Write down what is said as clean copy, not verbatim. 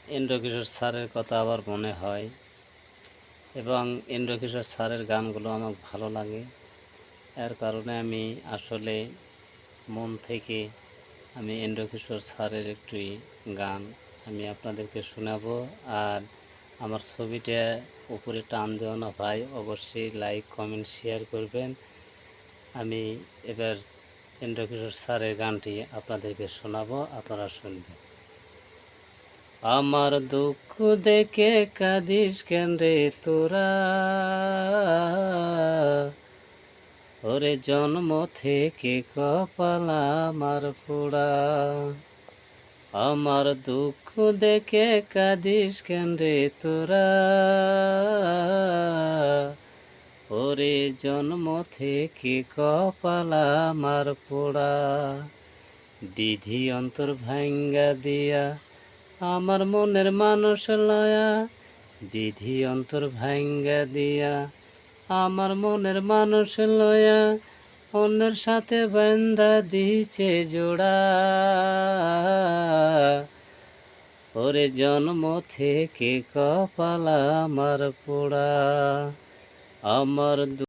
ইন্দ্রকিশোর স্যারের কথা আবার মনে হয় এবং ইন্দ্রকিশোর স্যারের গানগুলো আমার ভালো লাগে। এর কারণে আমি আসলে মন থেকে আমি ইন্দ্রকিশোর স্যারের একটি গান আমি আপনাদেরকে শোনাবো। আর আমার ছবিটা উপরে টান দিও না ভাই, অবশ্যই লাইক কমেন্ট শেয়ার করবেন। আমি এবার ইন্দ্রকিশোর স্যারের গানটি আপনাদেরকে শোনাবো, আপনারা শুনবেন। আমার দুঃখ দেখে কাঁদিস কেন রে তোরা, ওরে জন্ম থেকে কপাল আমার পোড়া। আমার দুঃখ দেখে কাঁদিস কেন রে তোরা, ওরে জন্ম থেকে কপাল আমার পোড়া। বিধি অন্তর ভাঙ্গা দিয়া আমার মনের মানুষ লয়া, বিধি অন্তর ভাঙ্গা দিয়া আমার মনের মানুষ লয়া, অন্যের সাথে বান্ধা দিছে জোড়া। ওরে জন্ম থেকে কপাল আমার পোড়া। আমার